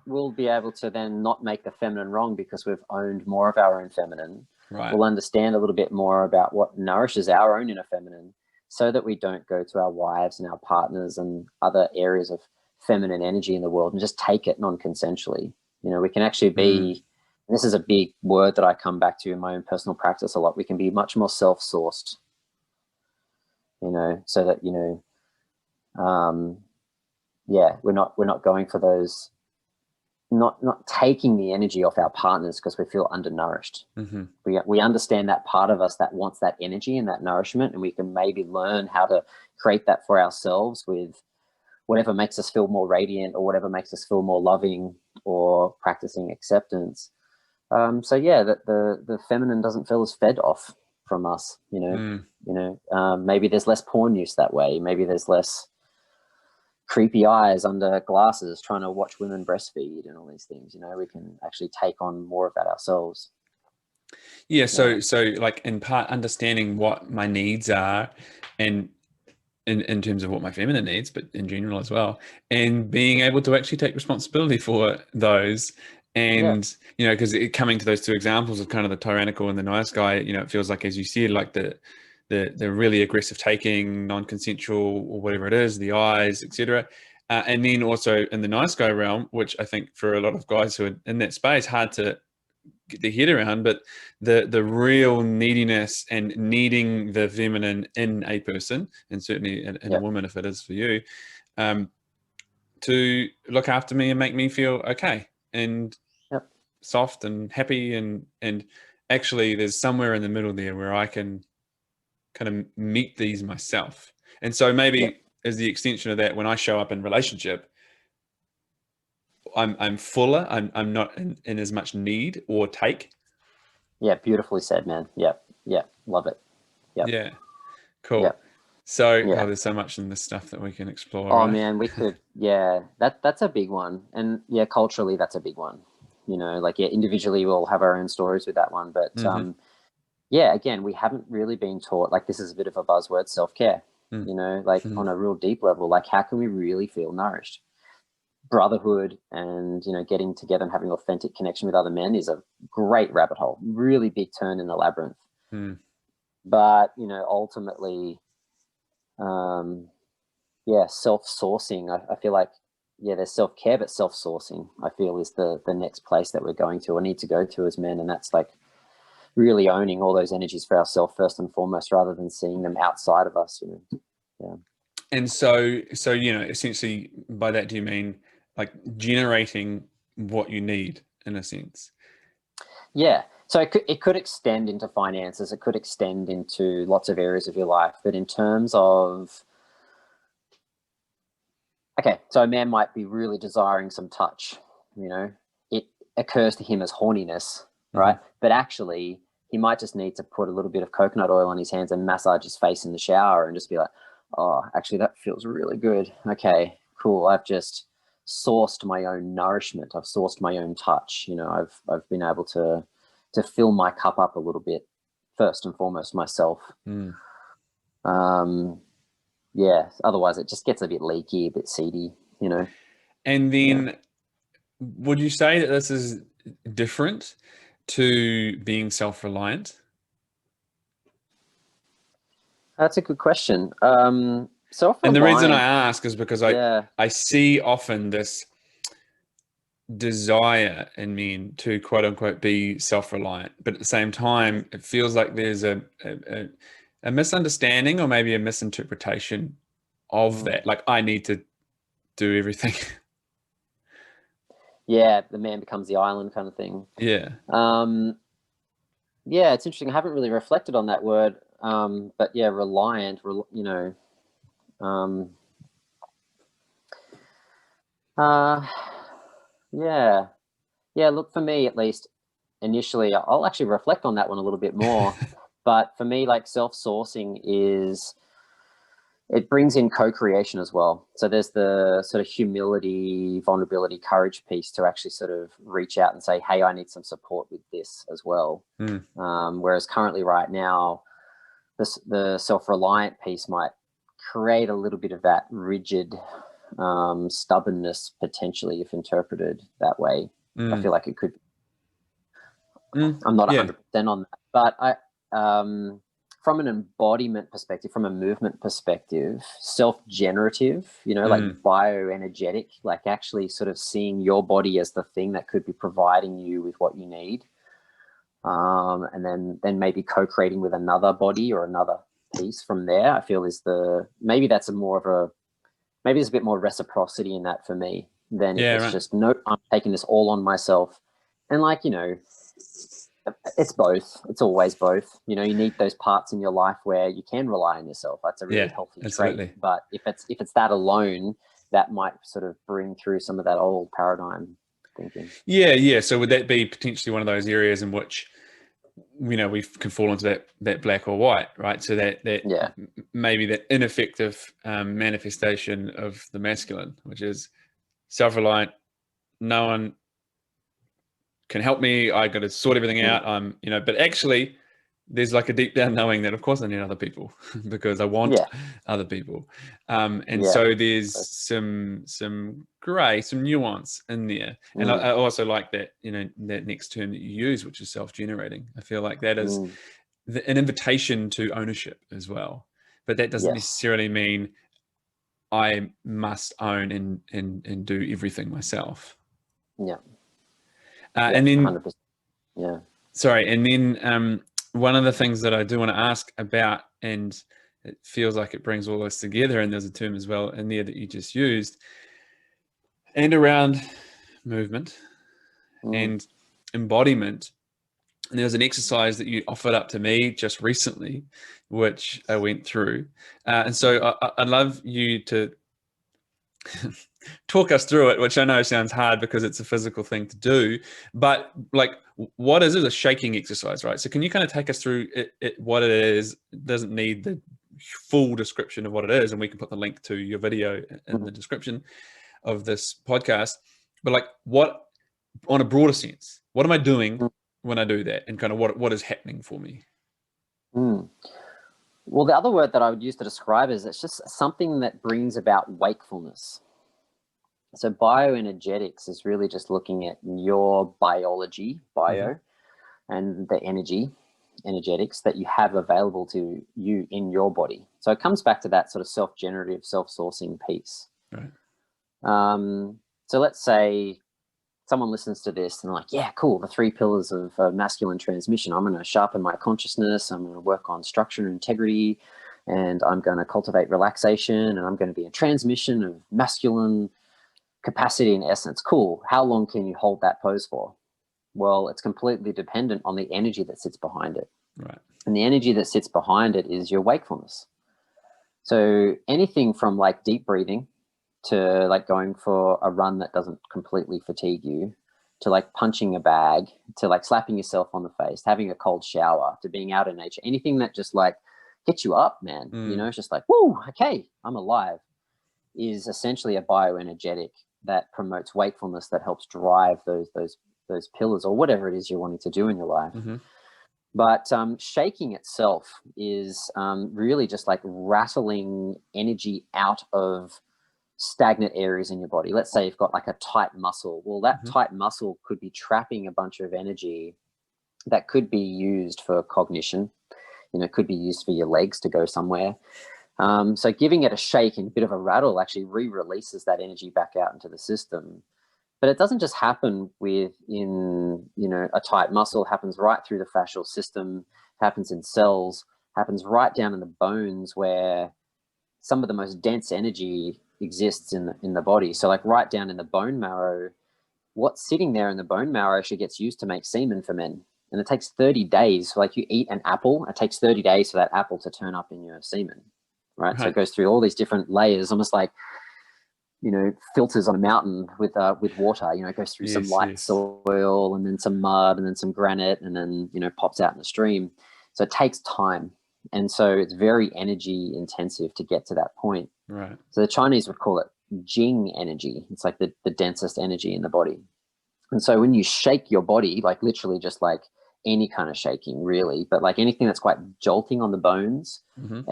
we'll be able to then not make the feminine wrong because we've owned more of our own feminine. Right. We'll understand a little bit more about what nourishes our own inner feminine, so that we don't go to our wives and our partners and other areas of feminine energy in the world and just take it non-consensually. You know, we can actually be, and this is a big word that I come back to in my own personal practice a lot, we can be much more self-sourced, you know, so that, you know, yeah, we're not going for those, not taking the energy off our partners because we feel undernourished. We understand that part of us that wants that energy and that nourishment, and we can maybe learn how to create that for ourselves with whatever makes us feel more radiant, or whatever makes us feel more loving, or practicing acceptance. So yeah, that the feminine doesn't feel as fed off from us, you know. Maybe there's less porn use that way. Maybe there's less creepy eyes under glasses trying to watch women breastfeed and all these things. You know, we can actually take on more of that ourselves. Yeah. So like, in part, understanding what my needs are, and in terms of what my feminine needs, but in general as well, and being able to actually take responsibility for those. And, you know, because coming to those two examples of kind of the tyrannical and the nice guy, you know, it feels like, as you said, like the really aggressive taking, non-consensual, or whatever it is, the eyes, etc. And then also in the nice guy realm, which I think for a lot of guys who are in that space, hard to get their head around, but the real neediness and needing the feminine in a person, and certainly in a woman, if it is for you, to look after me and make me feel okay and soft and happy, and actually there's somewhere in the middle there where I can kind of meet these myself. And so maybe as the extension of that, when I show up in relationship, I'm fuller. I'm not in as much need or take. Yeah, beautifully said, man. Yeah, love it. Yeah, cool. So there's so much in this stuff that we can explore. Oh Right? man, we could. Yeah, that's a big one, and yeah, culturally that's a big one. You know, like, yeah, individually we'll have our own stories with that one, but yeah, again, we haven't really been taught, like, this is a bit of a buzzword, self-care. You know, like on a real deep level, like, how can we really feel nourished? Brotherhood and, you know, getting together and having authentic connection with other men is a great rabbit hole, really big turn in the labyrinth. But, you know, ultimately, yeah, self-sourcing, I feel like, yeah, there's self-care, but self-sourcing, I feel, is the next place that we're going to or need to go to as men. And that's like really owning all those energies for ourselves first and foremost, rather than seeing them outside of us, you know. Yeah. And so, you know, essentially by that, do you mean like generating what you need, in a sense? Yeah. So it could extend into finances. It could extend into lots of areas of your life. But in terms of, okay, so a man might be really desiring some touch, you know, it occurs to him as horniness, right? But actually, he might just need to put a little bit of coconut oil on his hands and massage his face in the shower and just be like, oh, actually, that feels really good. Okay, cool. I've just sourced my own nourishment. I've sourced my own touch. You know, I've been able to fill my cup up a little bit, first and foremost myself. yeah, otherwise it just gets a bit leaky, a bit seedy, you know. And then would you say that this is different to being self-reliant? That's a good question. And the reason I Self-reliant, ask is because yeah. I see often this desire in men to quote unquote be self-reliant, but at the same time, it feels like there's a misunderstanding or maybe a misinterpretation of Mm. that. Like I need to do everything. Yeah, the man becomes the island kind of thing. Yeah. Um, yeah, it's interesting. I haven't really reflected on that word, but yeah, reliant, you know, um, uh, yeah, yeah. Look, for me at least, initially, I'll actually reflect on that one a little bit more. But for me, like self-sourcing is, it brings in co-creation as well. So there's the sort of humility, vulnerability, courage piece to actually sort of reach out and say, hey, I need some support with this as well. Mm. Whereas currently right now, the self-reliant piece might create a little bit of that rigid stubbornness potentially if interpreted that way. I Mm. feel like it could. Mm. I'm not Yeah. 100% on that, but from an embodiment perspective, from a movement perspective, self-generative, you know, like bioenergetic, like actually sort of seeing your body as the thing that could be providing you with what you need, and then maybe co-creating with another body or another piece from there. I feel is maybe that's maybe there's a bit more reciprocity in that for me than if Yeah, it's right. just no, I'm taking this all on myself, and like, you know, it's both. It's always both. You know, you need those parts in your life where you can rely on yourself. That's a really Yeah, healthy trait. absolutely. But if it's that alone, that might sort of bring through some of that old paradigm thinking. Yeah, yeah. So would that be potentially one of those areas in which, you know, we can fall into that black or white, right? So that Yeah. maybe that ineffective manifestation of the masculine, which is self-reliant. No one can help me. I got to sort everything Mm. out. You know, but actually, there's like a deep down knowing that, of course, I need other people because I want Yeah. other people. And Yeah. so there's some gray, some nuance in there. And Mm. I also like that, you know, that next term that you use, which is self-generating. I feel like that is Mm. an invitation to ownership as well. But that doesn't Yes. necessarily mean I must own and do everything myself. Yeah. Yeah. And then 100%. Yeah. sorry, and then one of the things that I do want to ask about, and it feels like it brings all this together, and there's a term as well in there that you just used, and around movement Mm. and embodiment. And there was an exercise that you offered up to me just recently, which I went through. And so I'd love you to talk us through it, which I know sounds hard because it's a physical thing to do, but like, what is it? A shaking exercise, right? So can you kind of take us through what it is? It doesn't need the full description of what it is, and we can put the link to your video in Mm. the description of this podcast. But like, what, on a broader sense, what am I doing Mm. when I do that, and kind of what is happening for me? Mm. Well, the other word that I would use to describe is it's just something that brings about wakefulness. So bioenergetics is really just looking at your biology, Mm-hmm. and the energetics that you have available to you in your body. So it comes back to that sort of self-generative, self-sourcing piece. Right. So let's say someone listens to this and like, yeah, cool, the 3 pillars of masculine transmission. I'm going to sharpen my consciousness. I'm going to work on structure and integrity, and I'm going to cultivate relaxation, and I'm going to be a transmission of masculine capacity and essence. Cool. How long can you hold that pose for? Well, it's completely dependent on the energy that sits behind it. Right. And the energy that sits behind it is your wakefulness. So anything from like deep breathing to like going for a run that doesn't completely fatigue you, to like punching a bag, to like slapping yourself on the face, having a cold shower, to being out in nature, anything that just like gets you up, man, you know, it's just like, whoo, okay, I'm alive, is essentially a bioenergetic that promotes wakefulness, that helps drive those pillars or whatever it is you're wanting to do in your life. Mm-hmm. But shaking itself is really just like rattling energy out of stagnant areas in your body. Let's say you've got like a tight muscle. Well, that tight muscle could be trapping a bunch of energy that could be used for cognition. You know, could be used for your legs to go somewhere. So giving it a shake and a bit of a rattle actually re-releases that energy back out into the system. But it doesn't just happen within, you know, a tight muscle. It happens right through the fascial system, happens in cells, happens right down in the bones where some of the most dense energy exists in the body. So like right down in the bone marrow, what's sitting there in the bone marrow actually gets used to make semen for men. And it takes 30 days. Like you eat an apple, it takes 30 days for that apple to turn up in your semen, right? So it goes through all these different layers, almost like, you know, filters on a mountain with water. You know, it goes through some light soil and then some mud and then some granite and then, you know, pops out in the stream. So it takes time. And so it's very energy intensive to get to that point. Right. So the Chinese would call it Jing energy. It's like the densest energy in the body. And so when you shake your body, like literally just like any kind of shaking really, but like anything that's quite jolting on the bones with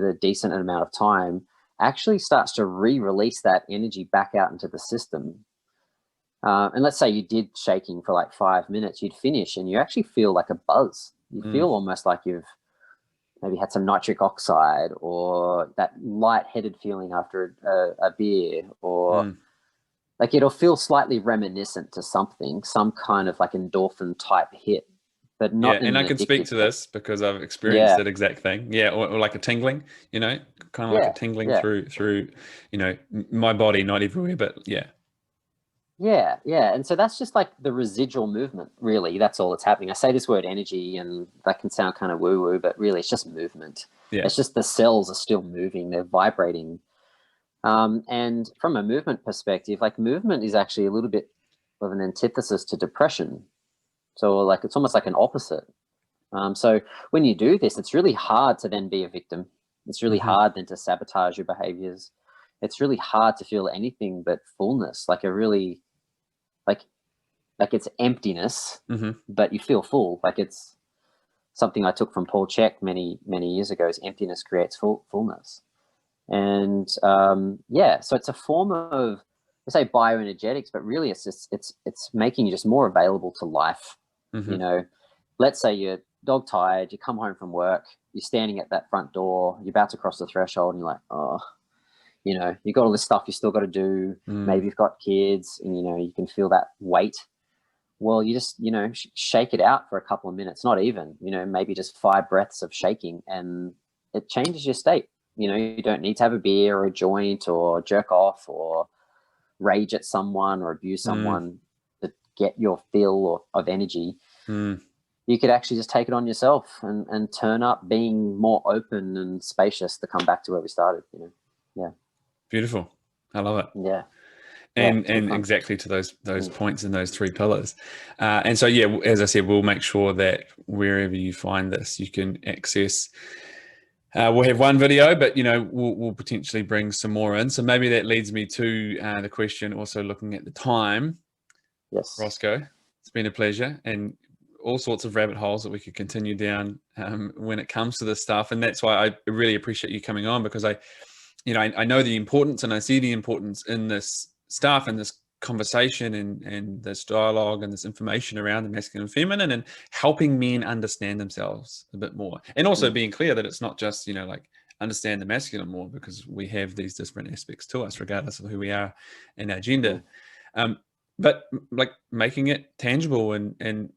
a decent amount of time, actually starts to re-release that energy back out into the system. And let's say you did shaking for like 5 minutes, you'd finish and you actually feel like a buzz. You feel almost like you've maybe had some nitric oxide or that light-headed feeling after a beer, or like it'll feel slightly reminiscent to something, some kind of like endorphin type hit, but not in and I an can speak addictive to way. this because I've experienced that exact thing. Yeah, or like a tingling, you know, kind of like a tingling through, you know, my body, not everywhere, but yeah. Yeah. And so that's just like the residual movement, really. That's all that's happening. I say this word energy and that can sound kind of woo-woo, but really it's just movement. Yeah. It's just the cells are still moving, they're vibrating. And from a movement perspective, like movement is actually a little bit of an antithesis to depression. So like it's almost like an opposite. So when you do this, it's really hard to then be a victim. It's really hard then to sabotage your behaviors. It's really hard to feel anything but fullness, like a really like it's emptiness, but you feel full. Like it's something I took from Paul Chek many years ago. Is emptiness creates fullness. And so it's a form of, I say bioenergetics, but really it's just it's making you just more available to life. You know, let's say you're dog tired, you come home from work, you're standing at that front door, you're about to cross the threshold, and you're like, oh, you know, you got all this stuff you still got to do. Maybe you've got kids, and you know you can feel that weight. Well, you just, you know, shake it out for a couple of minutes, not even, you know, maybe just 5 breaths of shaking, and it changes your state. You know, you don't need to have a beer or a joint or jerk off or rage at someone or abuse someone to get your fill of energy. You could actually just take it on yourself and turn up being more open and spacious, to come back to where we started, you know. Yeah. Beautiful. I love it. Yeah. And exactly to those points and those 3 pillars. And so, yeah, as I said, we'll make sure that wherever you find this, you can access. We'll have 1 video, but, you know, we'll potentially bring some more in. So maybe that leads me to the question, also looking at the time. Yes. Rosko, it's been a pleasure, and all sorts of rabbit holes that we could continue down when it comes to this stuff. And that's why I really appreciate you coming on, because I know the importance, and I see the importance in this stuff and this conversation and this dialogue and this information around the masculine and feminine, and helping men understand themselves a bit more, and also being clear that it's not just, you know, like understand the masculine more, because we have these different aspects to us regardless of who we are and our gender, but like making it tangible and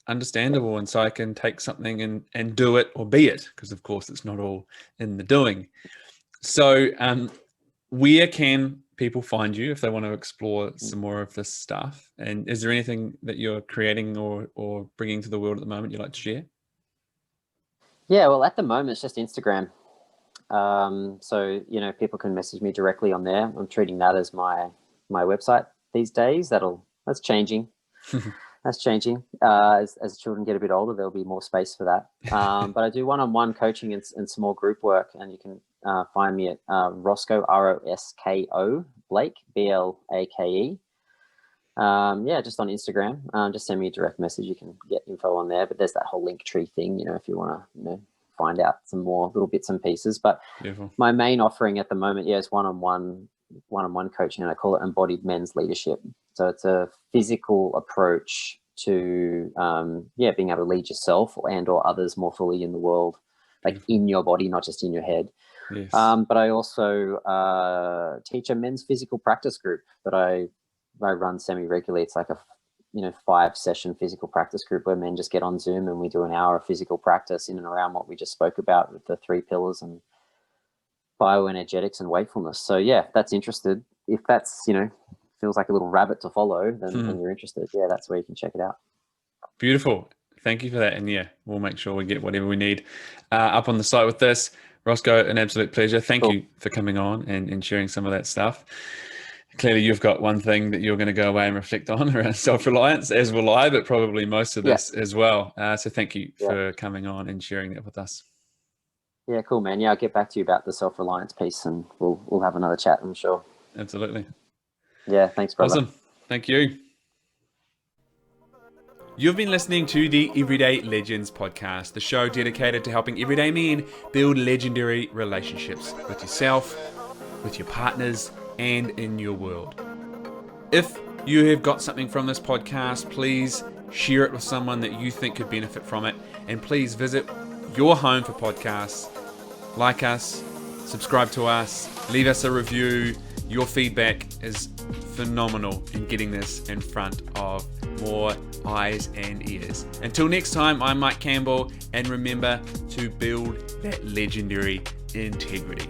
understandable, and so I can take something and do it or be it, because of course it's not all in the doing. So where can people find you if they want to explore some more of this stuff? And is there anything that you're creating or bringing to the world at the moment you'd like to share? Yeah, well, at the moment it's just Instagram. So, you know, people can message me directly on there. I'm treating that as my website these days. That's changing. That's changing. As children get a bit older, there'll be more space for that. But I do one-on-one coaching and small group work, and you can find me at Rosko, Rosko Blake, Blake. Yeah, just on Instagram. Just send me a direct message. You can get info on there. But there's that whole link tree thing, if you want to, find out some more little bits and pieces. But Beautiful. my main offering at the moment, is one-on-one coaching, and I call it embodied men's leadership. So it's a physical approach to, being able to lead yourself or others more fully in the world, like Beautiful. in your body, not just in your head. Yes. But I also teach a men's physical practice group that I run semi-regularly. It's like a 5-session physical practice group where men just get on Zoom and we do an hour of physical practice in and around what we just spoke about with the 3 pillars and bioenergetics and wakefulness. So yeah, if that's interested, if that's, feels like a little rabbit to follow, then you're interested. Yeah, that's where you can check it out. Beautiful. Thank you for that. And yeah, we'll make sure we get whatever we need up on the site with this. Rosko, an absolute pleasure. Thank you for coming on and sharing some of that stuff. Clearly, you've got one thing that you're going to go away and reflect on around self-reliance, as will I, but probably most of this as well. So thank you for coming on and sharing that with us. Yeah, cool, man. Yeah, I'll get back to you about the self-reliance piece and we'll have another chat, I'm sure. Absolutely. Yeah, thanks, brother. Awesome. Thank you. You've been listening to the Everyday Legends podcast, the show dedicated to helping everyday men build legendary relationships with yourself, with your partners, and in your world. If you have got something from this podcast, please share it with someone that you think could benefit from it. And please visit your home for podcasts. Like us, subscribe to us, leave us a review. Your feedback is phenomenal in getting this in front of more eyes and ears. Until next time, I'm Mike Campbell, and remember to build that legendary integrity.